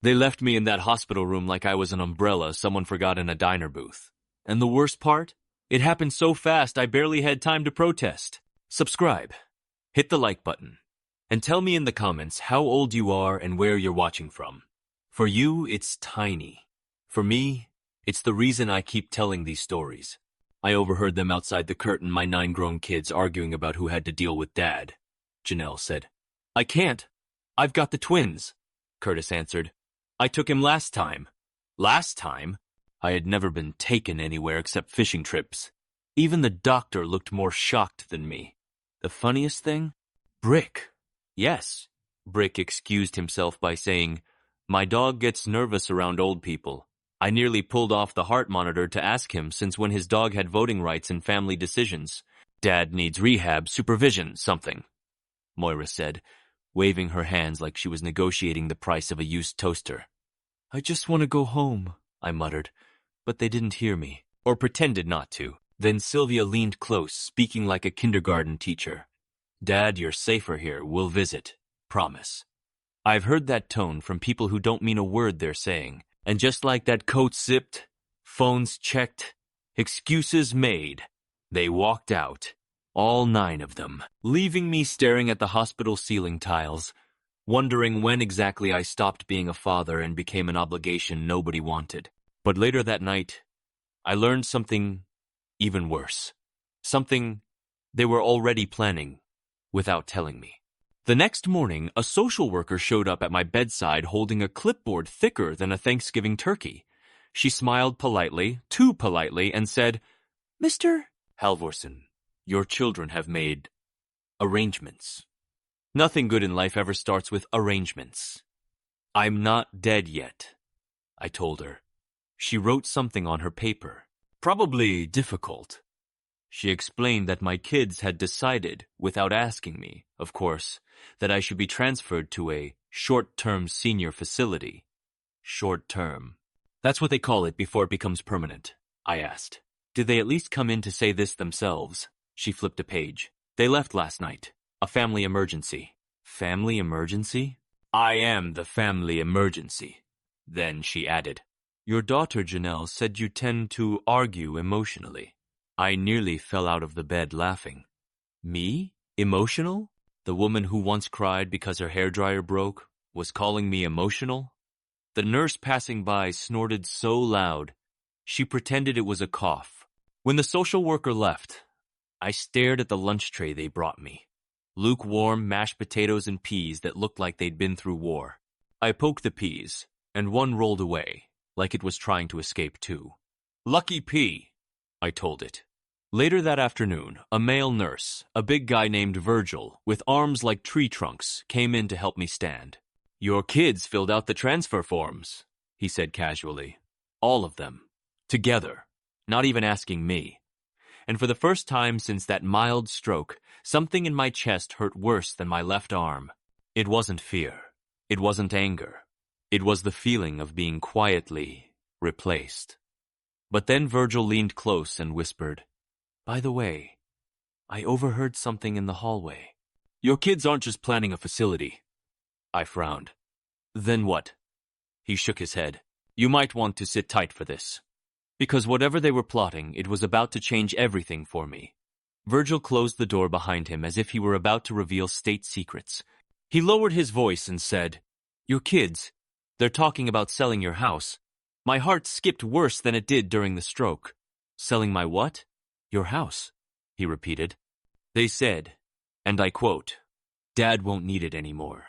They left me in that hospital room like I was an umbrella someone forgot in a diner booth. And the worst part? It happened so fast I barely had time to protest. Subscribe, hit the like button, and tell me in the comments how old you are and where you're watching from. For you, it's tiny. For me, it's the reason I keep telling these stories. I overheard them outside the curtain, my 9 grown kids arguing about who had to deal with Dad. Janelle said. I can't. I've got the twins, Curtis answered. I took him last time. Last time? I had never been taken anywhere except fishing trips. Even the doctor looked more shocked than me. The funniest thing? Brick. Yes. Brick excused himself by saying, my dog gets nervous around old people. I nearly pulled off the heart monitor to ask him since when his dog had voting rights in family decisions. Dad needs rehab, supervision, something, Moira said, waving her hands like she was negotiating the price of a used toaster. I just want to go home, I muttered, but they didn't hear me, or pretended not to. Then Sylvia leaned close, speaking like a kindergarten teacher. Dad, you're safer here. We'll visit. Promise. I've heard that tone from people who don't mean a word they're saying. And just like that, coat zipped, phones checked, excuses made, they walked out, all 9 of them, leaving me staring at the hospital ceiling tiles, wondering when exactly I stopped being a father and became an obligation nobody wanted. But later that night, I learned something even worse. Something they were already planning without telling me. The next morning, a social worker showed up at my bedside holding a clipboard thicker than a Thanksgiving turkey. She smiled politely, too politely, and said, Mr. Halvorsen, your children have made arrangements. Nothing good in life ever starts with arrangements. I'm not dead yet, I told her. She wrote something on her paper. Probably difficult. She explained that my kids had decided, without asking me, of course, that I should be transferred to a short-term senior facility. Short-term. That's what they call it before it becomes permanent, I asked. Did they at least come in to say this themselves? She flipped a page. They left last night. A family emergency. Family emergency? I am the family emergency. Then she added, Your daughter, Janelle, said you tend to argue emotionally. I nearly fell out of the bed laughing. Me? Emotional? The woman who once cried because her hairdryer broke was calling me emotional? The nurse passing by snorted so loud, she pretended it was a cough. When the social worker left, I stared at the lunch tray they brought me. Lukewarm mashed potatoes and peas that looked like they'd been through war. I poked the peas, and one rolled away, like it was trying to escape too. Lucky pea, I told it. Later that afternoon, a male nurse, a big guy named Virgil, with arms like tree trunks, came in to help me stand. Your kids filled out the transfer forms, he said casually. All of them. Together. Not even asking me. And for the first time since that mild stroke, something in my chest hurt worse than my left arm. It wasn't fear. It wasn't anger. It was the feeling of being quietly replaced. But then Virgil leaned close and whispered, By the way, I overheard something in the hallway. Your kids aren't just planning a facility. I frowned. Then what? He shook his head. You might want to sit tight for this. Because whatever they were plotting, it was about to change everything for me. Virgil closed the door behind him as if he were about to reveal state secrets. He lowered his voice and said, Your kids, they're talking about selling your house. My heart skipped worse than it did during the stroke. Selling my what? Your house, he repeated. They said, and I quote, Dad won't need it anymore.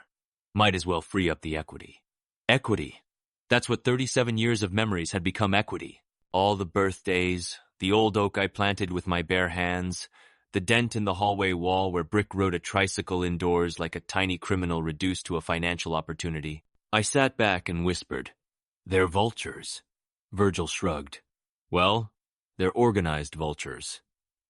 Might as well free up the equity. Equity. That's what 37 years of memories had become equity. All the birthdays, the old oak I planted with my bare hands, the dent in the hallway wall where Brick rode a tricycle indoors like a tiny criminal reduced to a financial opportunity. I sat back and whispered, They're vultures. Virgil shrugged. Well, they're organized vultures.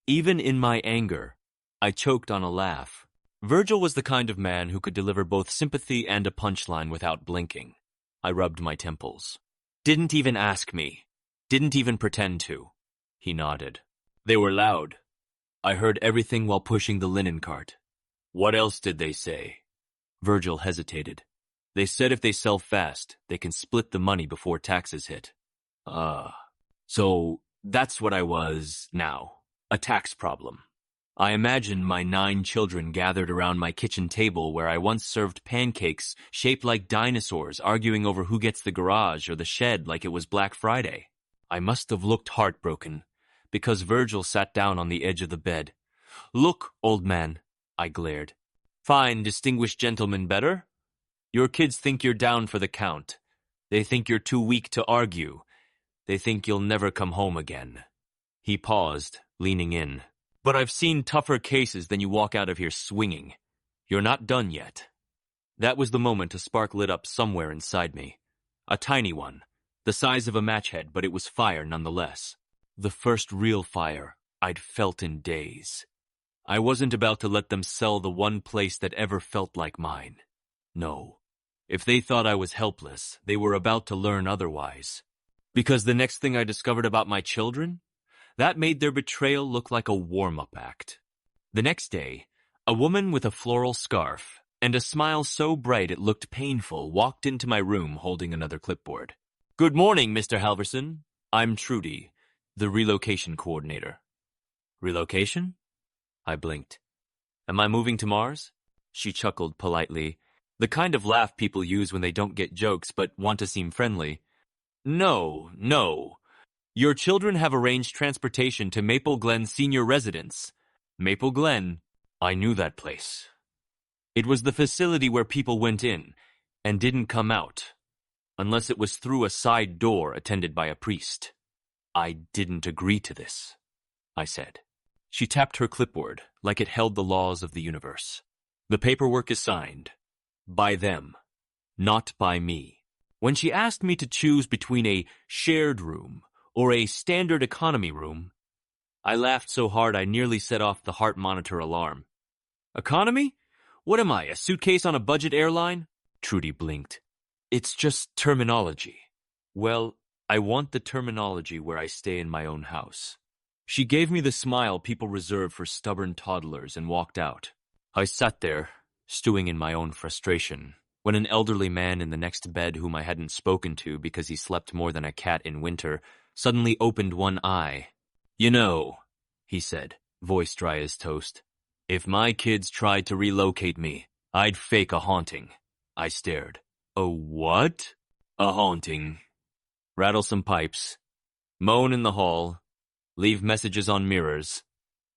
Even in my anger, I choked on a laugh. Virgil was the kind of man who could deliver both sympathy and a punchline without blinking. I rubbed my temples. Didn't even ask me. Didn't even pretend to. He nodded. They were loud. I heard everything while pushing the linen cart. What else did they say? Virgil hesitated. They said if they sell fast, they can split the money before taxes hit. So that's what I was now, a tax problem. I imagined my 9 children gathered around my kitchen table where I once served pancakes shaped like dinosaurs, arguing over who gets the garage or the shed like it was Black Friday. I must have looked heartbroken, because Virgil sat down on the edge of the bed. "Look, old man," I glared. "Fine, distinguished gentleman better? Your kids think you're down for the count. They think you're too weak to argue. They think you'll never come home again." He paused, leaning in. "But I've seen tougher cases than you walk out of here swinging. You're not done yet." That was the moment a spark lit up somewhere inside me. A tiny one, the size of a match head, but it was fire nonetheless. The first real fire I'd felt in days. I wasn't about to let them sell the one place that ever felt like mine. No. If they thought I was helpless, they were about to learn otherwise. Because the next thing I discovered about my children, that made their betrayal look like a warm-up act. The next day, a woman with a floral scarf and a smile so bright it looked painful walked into my room holding another clipboard. "Good morning, Mr. Halverson. I'm Trudy, the relocation coordinator." "Relocation?" I blinked. "Am I moving to Mars?" She chuckled politely, the kind of laugh people use when they don't get jokes but want to seem friendly. No. Your children have arranged transportation to Maple Glen Senior Residence." Maple Glen? I knew that place. It was the facility where people went in and didn't come out, unless it was through a side door attended by a priest. "I didn't agree to this," I said. She tapped her clipboard like it held the laws of the universe. "The paperwork is signed. By them, not by me." When she asked me to choose between a shared room or a standard economy room, I laughed so hard I nearly set off the heart monitor alarm. "Economy? What am I, a suitcase on a budget airline?" Trudy blinked. "It's just terminology." "Well, I want the terminology where I stay in my own house." She gave me the smile people reserve for stubborn toddlers and walked out. I sat there, stewing in my own frustration, when an elderly man in the next bed whom I hadn't spoken to because he slept more than a cat in winter suddenly opened one eye. "You know," he said, voice dry as toast, "if my kids tried to relocate me, I'd fake a haunting." I stared. "A what?" "A haunting. Rattle some pipes. Moan in the hall. Leave messages on mirrors.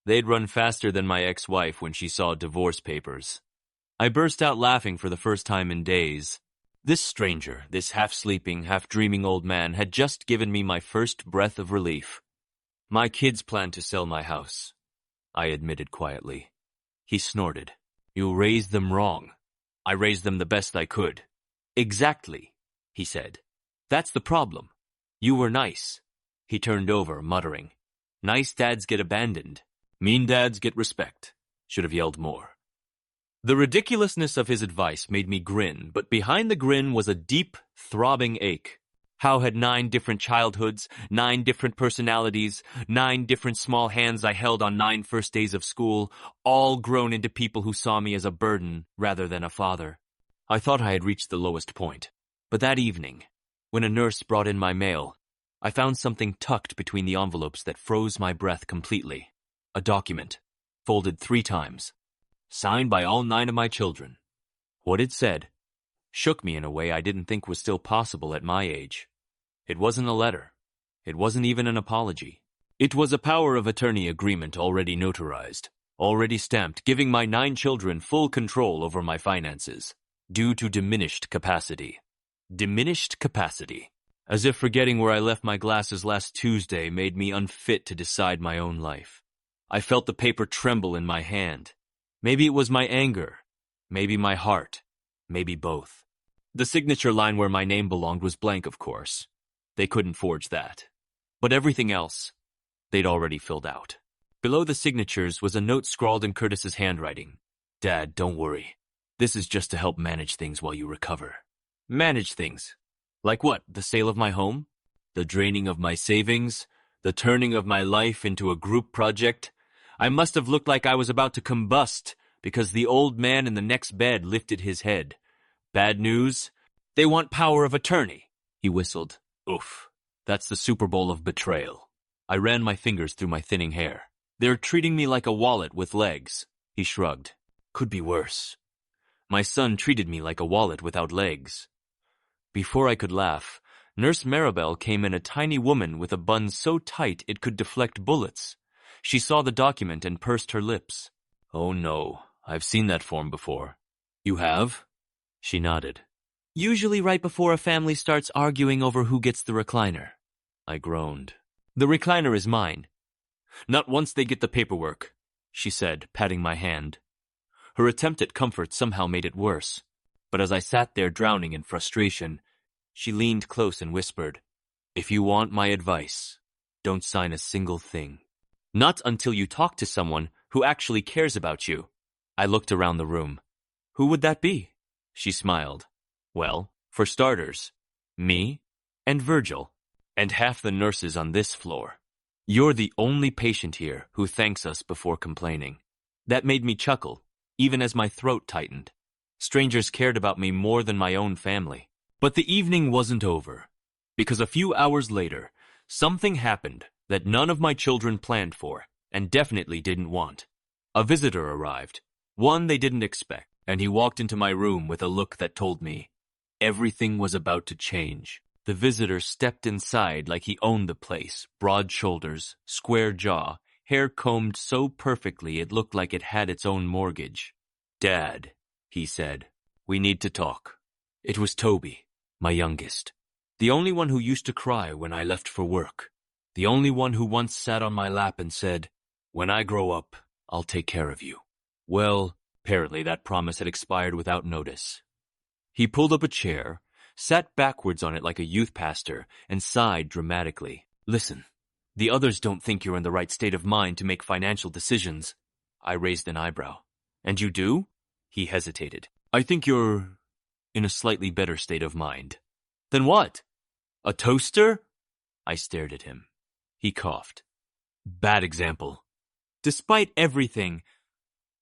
They'd run faster than my ex-wife when she saw divorce papers." I burst out laughing for the first time in days. This stranger, this half-sleeping, half-dreaming old man had just given me my first breath of relief. "My kids plan to sell my house," I admitted quietly. He snorted. "You raised them wrong. I raised them the best I could." "Exactly," he said. "That's the problem. You were nice." He turned over, muttering. "Nice dads get abandoned. Mean dads get respect." Should have yelled more. The ridiculousness of his advice made me grin, but behind the grin was a deep, throbbing ache. How had 9 different childhoods, 9 different personalities, 9 different small hands I held on 9 first days of school, all grown into people who saw me as a burden rather than a father? I thought I had reached the lowest point, but that evening, when a nurse brought in my mail, I found something tucked between the envelopes that froze my breath completely. A document, folded 3 times. Signed by all 9 of my children. What it said shook me in a way I didn't think was still possible at my age. It wasn't a letter. It wasn't even an apology. It was a power of attorney agreement already notarized, already stamped, giving my 9 children full control over my finances, due to diminished capacity. Diminished capacity. As if forgetting where I left my glasses last Tuesday made me unfit to decide my own life. I felt the paper tremble in my hand. Maybe it was my anger, maybe my heart, maybe both. The signature line where my name belonged was blank, of course. They couldn't forge that. But everything else, they'd already filled out. Below the signatures was a note scrawled in Curtis's handwriting. "Dad, don't worry. This is just to help manage things while you recover." Manage things? Like what? The sale of my home? The draining of my savings? The turning of my life into a group project? I must have looked like I was about to combust because the old man in the next bed lifted his head. Bad news? They want power of attorney. He whistled. Oof. That's the Super Bowl of betrayal. I ran my fingers through my thinning hair. They're treating me like a wallet with legs. He shrugged. Could be worse. My son treated me like a wallet without legs. Before I could laugh, Nurse Maribel came in, a tiny woman with a bun so tight it could deflect bullets. She saw the document and pursed her lips. Oh no, I've seen that form before. You have? She nodded. Usually right before a family starts arguing over who gets the recliner. I groaned. The recliner is mine. Not once they get the paperwork, she said, patting my hand. Her attempt at comfort somehow made it worse. But as I sat there drowning in frustration, she leaned close and whispered, If you want my advice, don't sign a single thing. Not until you talk to someone who actually cares about you. I looked around the room. Who would that be? She smiled. Well, for starters, me and Virgil, and half the nurses on this floor. You're the only patient here who thanks us before complaining. That made me chuckle, even as my throat tightened. Strangers cared about me more than my own family. But the evening wasn't over, because a few hours later, something happened that none of my children planned for, and definitely didn't want. A visitor arrived, one they didn't expect, and he walked into my room with a look that told me everything was about to change. The visitor stepped inside like he owned the place, broad shoulders, square jaw, hair combed so perfectly it looked like it had its own mortgage. Dad, he said, we need to talk. It was Toby, my youngest. The only one who used to cry when I left for work. The only one who once sat on my lap and said, when I grow up, I'll take care of you. Well, apparently that promise had expired without notice. He pulled up a chair, sat backwards on it like a youth pastor, and sighed dramatically. Listen, the others don't think you're in the right state of mind to make financial decisions. I raised an eyebrow. And you do? He hesitated. I think you're in a slightly better state of mind. Then what? A toaster? I stared at him. He coughed. Bad example. Despite everything,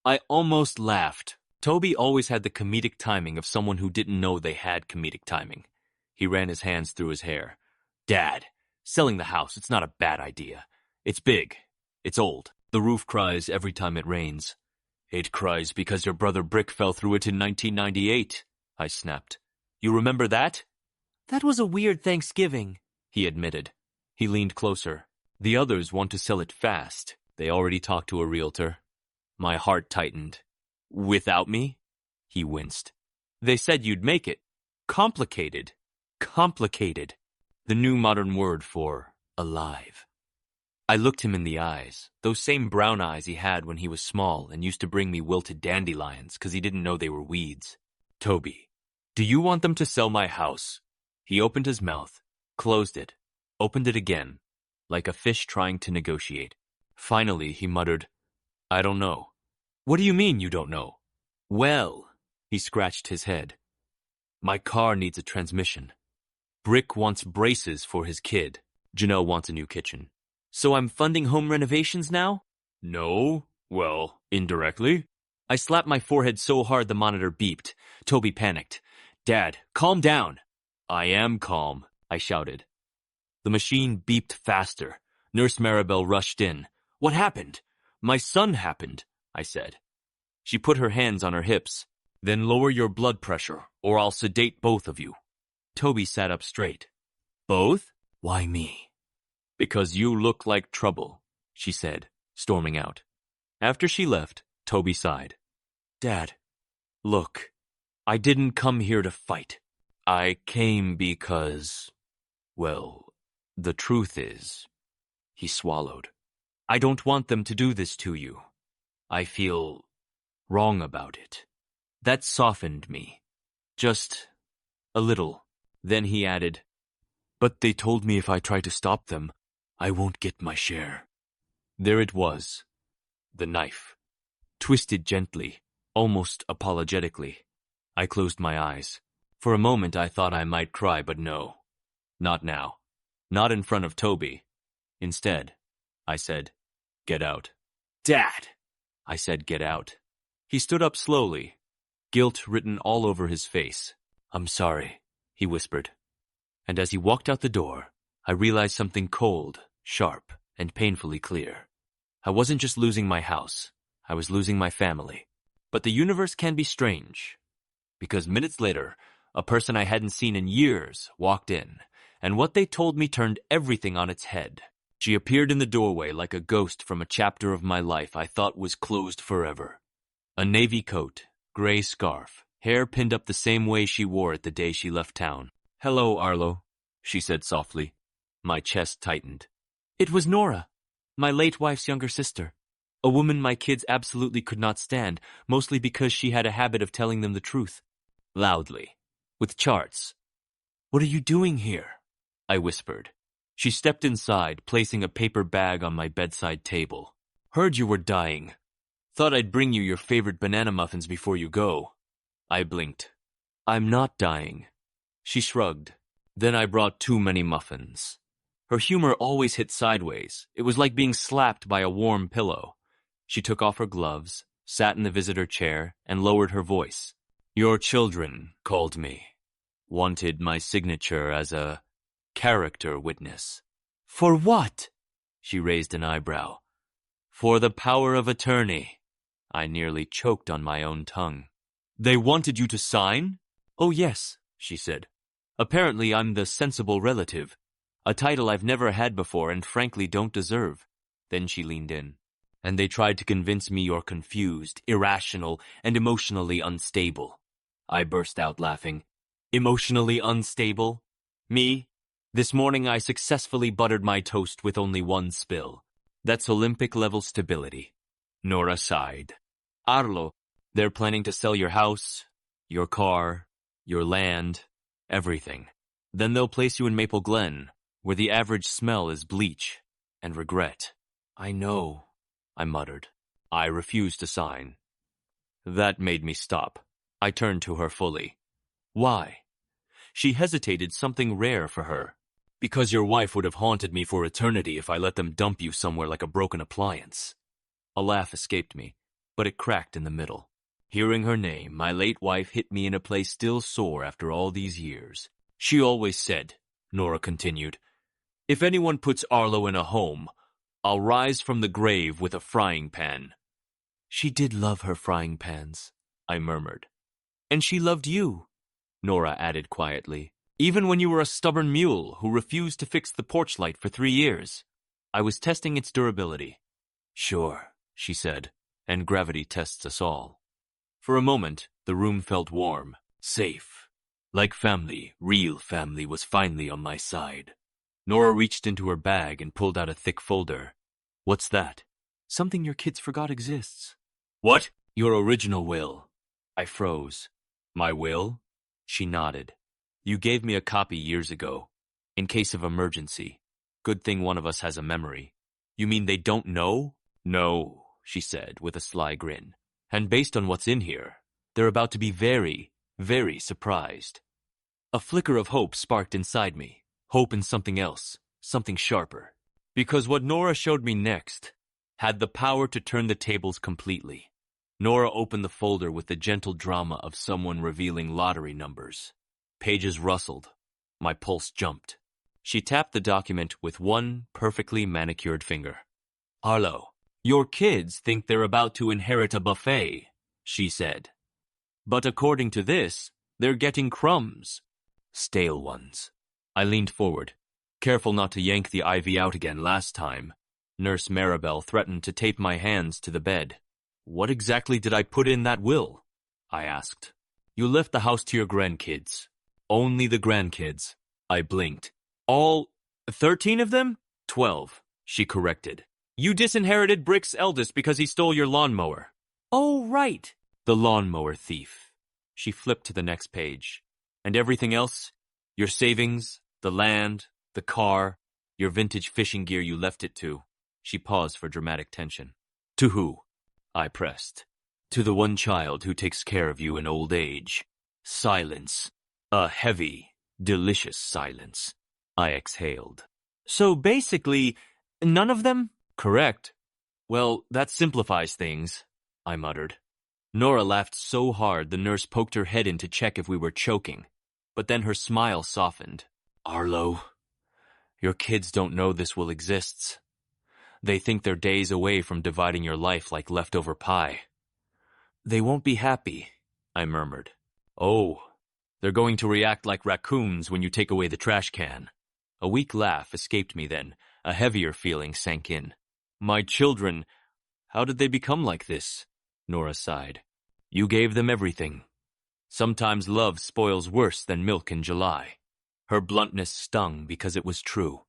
I almost laughed. Toby always had the comedic timing of someone who didn't know they had comedic timing. He ran his hands through his hair. Dad, selling the house, it's not a bad idea. It's big. It's old. The roof cries every time it rains. It cries because your brother Brick fell through it in 1998, I snapped. You remember that? That was a weird Thanksgiving, he admitted. He leaned closer. The others want to sell it fast. They already talked to a realtor. My heart tightened. Without me? He winced. They said you'd make it. Complicated. Complicated. The new modern word for alive. I looked him in the eyes, those same brown eyes he had when he was small and used to bring me wilted dandelions because he didn't know they were weeds. Toby, do you want them to sell my house? He opened his mouth, closed it, opened it again, like a fish trying to negotiate. Finally, he muttered, I don't know. What do you mean you don't know? Well, he scratched his head. My car needs a transmission. Brick wants braces for his kid. Janelle wants a new kitchen. So I'm funding home renovations now? No. Well, indirectly. I slapped my forehead so hard the monitor beeped. Toby panicked. Dad, calm down. I am calm, I shouted. The machine beeped faster. Nurse Maribel rushed in. What happened? My son happened, I said. She put her hands on her hips. Then lower your blood pressure, or I'll sedate both of you. Toby sat up straight. Both? Why me? Because you look like trouble, she said, storming out. After she left, Toby sighed. Dad, look, I didn't come here to fight. I came because, well, the truth is, he swallowed. I don't want them to do this to you. I feel wrong about it. That softened me. Just a little. Then he added, but they told me if I try to stop them, I won't get my share. There it was, the knife, twisted gently, almost apologetically. I closed my eyes. For a moment I thought I might cry, but no. Not now. Not in front of Toby. Instead, I said, get out. Dad! I said, get out. He stood up slowly, guilt written all over his face. I'm sorry, he whispered. And as he walked out the door, I realized something cold, sharp, and painfully clear. I wasn't just losing my house. I was losing my family. But the universe can be strange. Because minutes later, a person I hadn't seen in years walked in, and what they told me turned everything on its head. She appeared in the doorway like a ghost from a chapter of my life I thought was closed forever. A navy coat, gray scarf, hair pinned up the same way she wore it the day she left town. "Hello, Arlo," she said softly. My chest tightened. It was Nora, my late wife's younger sister. A woman my kids absolutely could not stand, mostly because she had a habit of telling them the truth. Loudly. With charts. "What are you doing here?" I whispered. She stepped inside, placing a paper bag on my bedside table. "Heard you were dying. Thought I'd bring you your favorite banana muffins before you go." I blinked. "I'm not dying." She shrugged. "Then I brought too many muffins." Her humor always hit sideways. It was like being slapped by a warm pillow. She took off her gloves, sat in the visitor chair, and lowered her voice. "Your children called me. Wanted my signature as a character witness." "For what?" She raised an eyebrow. "For the power of attorney." I nearly choked on my own tongue. "They wanted you to sign?" "Oh yes," she said. "Apparently I'm the sensible relative. A title I've never had before and frankly don't deserve." Then she leaned in. "And they tried to convince me you're confused, irrational, and emotionally unstable." I burst out laughing. "Emotionally unstable? Me? This morning I successfully buttered my toast with only one spill. That's Olympic-level stability." Nora sighed. "Arlo, they're planning to sell your house, your car, your land, everything. Then they'll place you in Maple Glen, where the average smell is bleach and regret." "I know," I muttered. I refused to sign. That made me stop. I turned to her fully. "Why?" She hesitated, something rare for her. "Because your wife would have haunted me for eternity if I let them dump you somewhere like a broken appliance." A laugh escaped me, but it cracked in the middle. Hearing her name, my late wife hit me in a place still sore after all these years. "She always said," Nora continued, "if anyone puts Arlo in a home, I'll rise from the grave with a frying pan." "She did love her frying pans," I murmured. "And she loved you," Nora added quietly, "even when you were a stubborn mule who refused to fix the porch light for 3 years. I was testing its durability." "Sure," she said, "and gravity tests us all." For a moment, the room felt warm, safe. Like family, real family was finally on my side. Nora reached into her bag and pulled out a thick folder. "What's that?" "Something your kids forgot exists." "What?" "Your original will." I froze. "My will?" She nodded. "You gave me a copy years ago, in case of emergency. Good thing one of us has a memory." "You mean they don't know?" "No," she said with a sly grin. "And based on what's in here, they're about to be very, very surprised." A flicker of hope sparked inside me. Hope in something else, something sharper. Because what Nora showed me next had the power to turn the tables completely. Nora opened the folder with the gentle drama of someone revealing lottery numbers. Pages rustled. My pulse jumped. She tapped the document with one perfectly manicured finger. "Arlo, your kids think they're about to inherit a buffet," she said. "But according to this, they're getting crumbs. Stale ones." I leaned forward, careful not to yank the IV out again last time. Nurse Maribel threatened to tape my hands to the bed. "What exactly did I put in that will?" I asked. "You left the house to your grandkids." "Only the grandkids." I blinked. "All 13 of them?" 12, she corrected. "You disinherited Brick's eldest because he stole your lawnmower." "Oh, right." "The lawnmower thief." She flipped to the next page. "And everything else? Your savings, the land, the car, your vintage fishing gear you left it to." She paused for dramatic tension. "To who?" I pressed. "To the one child who takes care of you in old age." Silence. A heavy, delicious silence. I exhaled. "So basically, none of them?" "Correct." "Well, that simplifies things," I muttered. Nora laughed so hard the nurse poked her head in to check if we were choking. But then her smile softened. Arlo, your kids don't know this will exist. They think they're days away from dividing your life like leftover pie. They won't be happy, I murmured. Oh, they're going to react like raccoons when you take away the trash can. A weak laugh escaped me then. A heavier feeling sank in. My children, how did they become like this? Nora sighed. You gave them everything. Sometimes love spoils worse than milk in July. Her bluntness stung because it was true.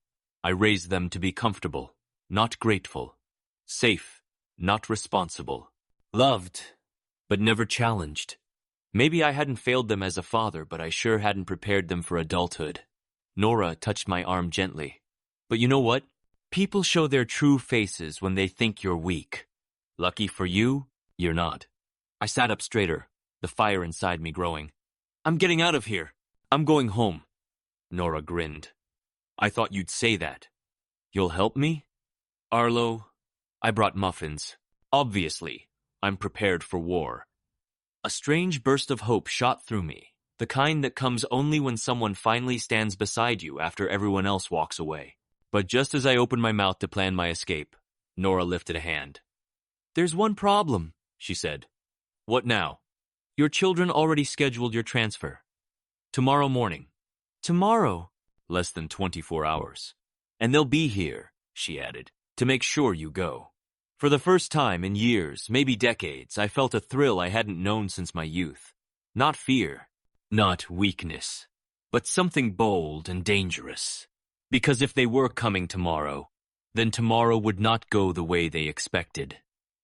I raised them to be comfortable, not grateful. Safe, not responsible. Loved, but never challenged. Maybe I hadn't failed them as a father, but I sure hadn't prepared them for adulthood. Nora touched my arm gently. But you know what? People show their true faces when they think you're weak. Lucky for you, you're not. I sat up straighter, the fire inside me growing. I'm getting out of here. I'm going home. Nora grinned. I thought you'd say that. You'll help me? Arlo, I brought muffins. Obviously, I'm prepared for war. A strange burst of hope shot through me, the kind that comes only when someone finally stands beside you after everyone else walks away. But just as I opened my mouth to plan my escape, Nora lifted a hand. There's one problem, she said. What now? Your children already scheduled your transfer. Tomorrow morning. Tomorrow? Less than 24 hours. And they'll be here, she added, to make sure you go. For the first time in years, maybe decades, I felt a thrill I hadn't known since my youth. Not fear, not weakness, but something bold and dangerous. Because if they were coming tomorrow, then tomorrow would not go the way they expected.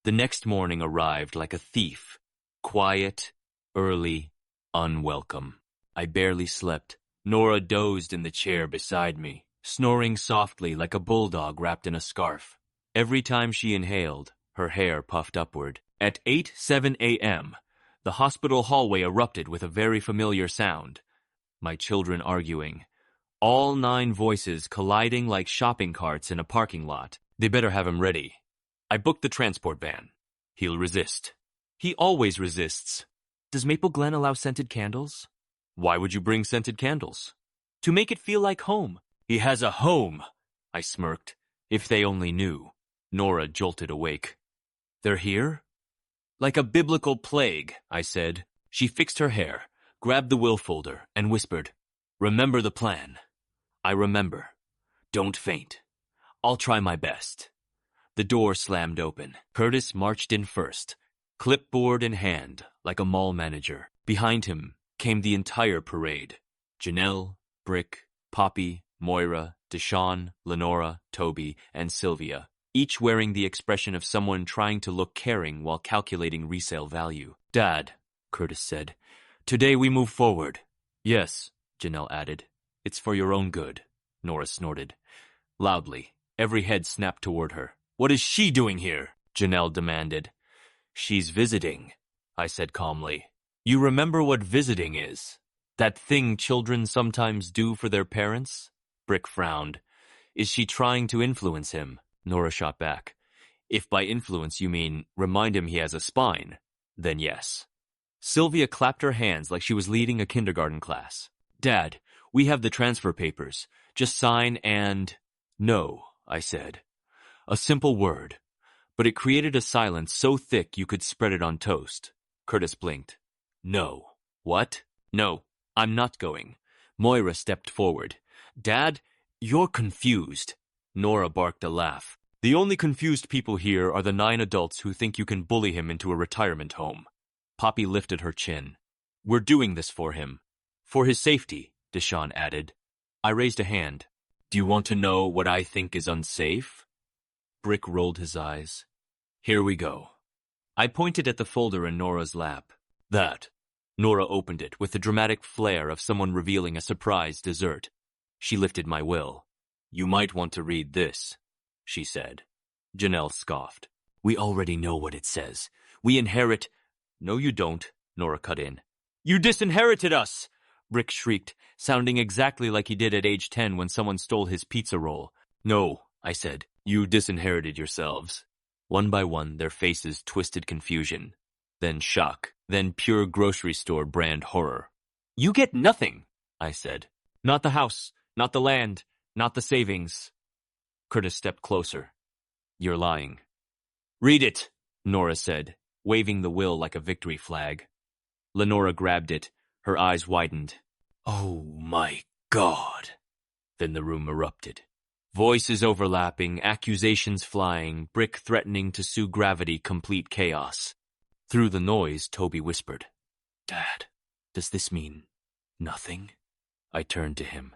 The next morning arrived like a thief, quiet, early, unwelcome. I barely slept. Nora dozed in the chair beside me, snoring softly like a bulldog wrapped in a scarf. Every time she inhaled, her hair puffed upward. At 8:07 a.m., the hospital hallway erupted with a very familiar sound. My children arguing. All 9 voices colliding like shopping carts in a parking lot. They better have him ready. I booked the transport van. He'll resist. He always resists. Does Maple Glen allow scented candles? Why would you bring scented candles? To make it feel like home. He has a home, I smirked. If they only knew. Nora jolted awake. They're here? Like a biblical plague, I said. She fixed her hair, grabbed the will folder, and whispered, Remember the plan. I remember. Don't faint. I'll try my best. The door slammed open. Curtis marched in first, clipboard in hand, like a mall manager. Behind him came the entire parade. Janelle, Brick, Poppy, Moira, Deshawn, Lenora, Toby, and Sylvia, each wearing the expression of someone trying to look caring while calculating resale value. Dad, Curtis said, today we move forward. Yes, Janelle added. It's for your own good, Nora snorted. Loudly, every head snapped toward her. What is she doing here? Janelle demanded. She's visiting, I said calmly. You remember what visiting is? That thing children sometimes do for their parents? Brick frowned. Is she trying to influence him? Nora shot back. If by influence you mean remind him he has a spine, then yes. Sylvia clapped her hands like she was leading a kindergarten class. Dad, we have the transfer papers. Just sign and... No, I said. A simple word. But it created a silence so thick you could spread it on toast. Curtis blinked. No. What? No, I'm not going. Moira stepped forward. Dad, you're confused. Nora barked a laugh. The only confused people here are the 9 adults who think you can bully him into a retirement home. Poppy lifted her chin. We're doing this for him. For his safety, Deshawn added. I raised a hand. Do you want to know what I think is unsafe? Brick rolled his eyes. Here we go. I pointed at the folder in Nora's lap. That. Nora opened it with the dramatic flair of someone revealing a surprise dessert. She lifted my will. You might want to read this, she said. Janelle scoffed. We already know what it says. We inherit... No, you don't, Nora cut in. You disinherited us! Brick shrieked, sounding exactly like he did at age 10 when someone stole his pizza roll. No, I said. You disinherited yourselves. One by one, their faces twisted confusion. Then shock. Then pure grocery store brand horror. You get nothing, I said. Not the house, not the land, not the savings. Curtis stepped closer. You're lying. Read it, Nora said, waving the will like a victory flag. Lenora grabbed it, her eyes widened. Oh my God. Then the room erupted. Voices overlapping, accusations flying, Brick threatening to sue gravity, complete chaos. Through the noise, Toby whispered, Dad, does this mean nothing? I turned to him.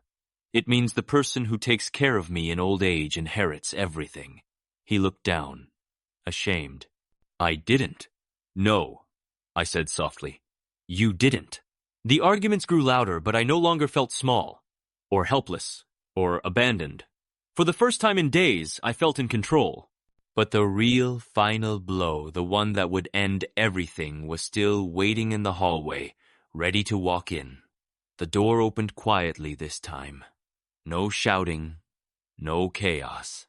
It means the person who takes care of me in old age inherits everything. He looked down, ashamed. I didn't. No, I said softly. You didn't. The arguments grew louder, but I no longer felt small, or helpless, or abandoned. For the first time in days, I felt in control. But the real final blow, the one that would end everything, was still waiting in the hallway, ready to walk in. The door opened quietly this time. No shouting, no chaos.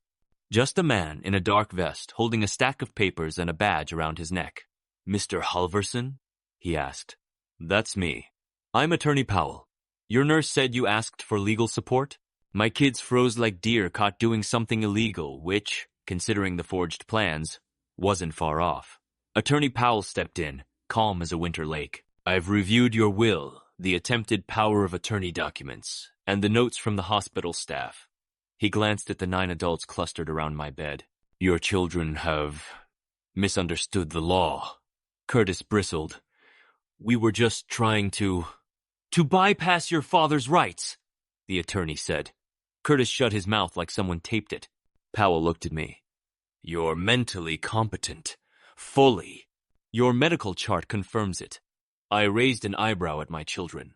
Just a man in a dark vest holding a stack of papers and a badge around his neck. Mr. Halverson? He asked. That's me. I'm Attorney Powell. Your nurse said you asked for legal support? My kids froze like deer caught doing something illegal, which, considering the forged plans, wasn't far off. Attorney Powell stepped in, calm as a winter lake. I've reviewed your will, the attempted power of attorney documents, and the notes from the hospital staff. He glanced at the 9 adults clustered around my bed. Your children have misunderstood the law. Curtis bristled. We were just trying to bypass your father's rights, the attorney said. Curtis shut his mouth like someone taped it. Powell looked at me. You're mentally competent. Fully. Your medical chart confirms it. I raised an eyebrow at my children.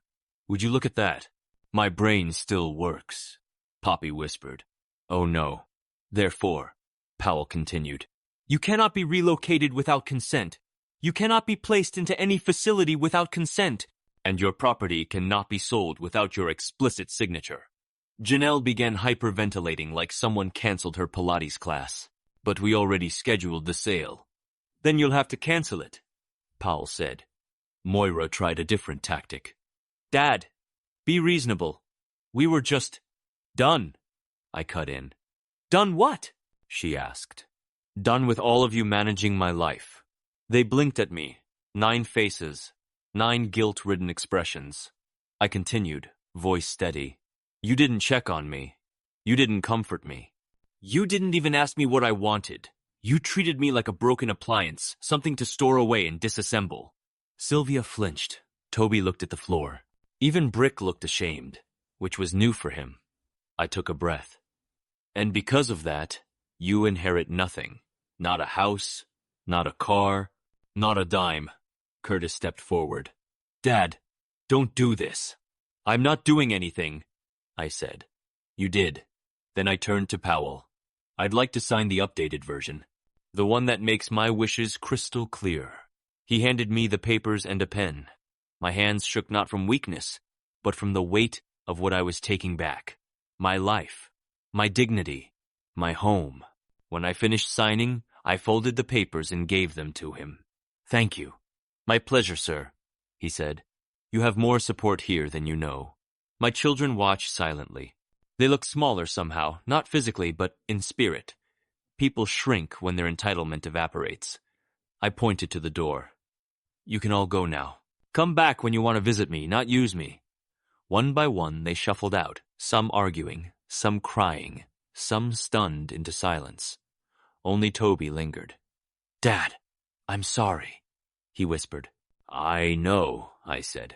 Would you look at that? My brain still works, Poppy whispered. Oh no. Therefore, Powell continued, you cannot be relocated without consent. You cannot be placed into any facility without consent. And your property cannot be sold without your explicit signature. Janelle began hyperventilating like someone canceled her Pilates class. But we already scheduled the sale. Then you'll have to cancel it, Powell said. Moira tried a different tactic. Dad, be reasonable. We were just done, I cut in. Done what? She asked. Done with all of you managing my life. They blinked at me, 9 faces, 9 guilt-ridden expressions. I continued, voice steady. You didn't check on me. You didn't comfort me. You didn't even ask me what I wanted. You treated me like a broken appliance, something to store away and disassemble. Sylvia flinched. Toby looked at the floor. Even Brick looked ashamed, which was new for him. I took a breath. And because of that, you inherit nothing. Not a house, not a car, not a dime. Curtis stepped forward. Dad, don't do this. I'm not doing anything, I said. You did. Then I turned to Powell. I'd like to sign the updated version, the one that makes my wishes crystal clear. He handed me the papers and a pen. My hands shook not from weakness, but from the weight of what I was taking back. My life, my dignity, my home. When I finished signing, I folded the papers and gave them to him. Thank you. My pleasure, sir, he said. You have more support here than you know. My children watched silently. They looked smaller somehow, not physically, but in spirit. People shrink when their entitlement evaporates. I pointed to the door. You can all go now. Come back when you want to visit me, not use me. One by one, they shuffled out, some arguing, some crying, some stunned into silence. Only Toby lingered. Dad, I'm sorry, he whispered. I know, I said.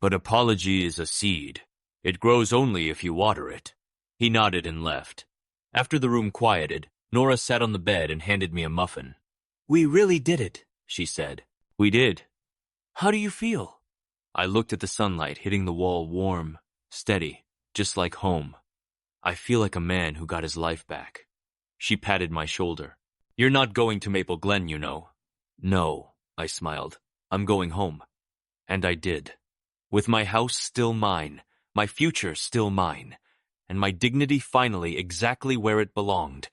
But apology is a seed. It grows only if you water it. He nodded and left. After the room quieted, Nora sat on the bed and handed me a muffin. We really did it, she said. We did. How do you feel? I looked at the sunlight hitting the wall warm, steady, just like home. I feel like a man who got his life back. She patted my shoulder. You're not going to Maple Glen, you know. No, I smiled. I'm going home. And I did. With my house still mine, my future still mine, and my dignity finally exactly where it belonged,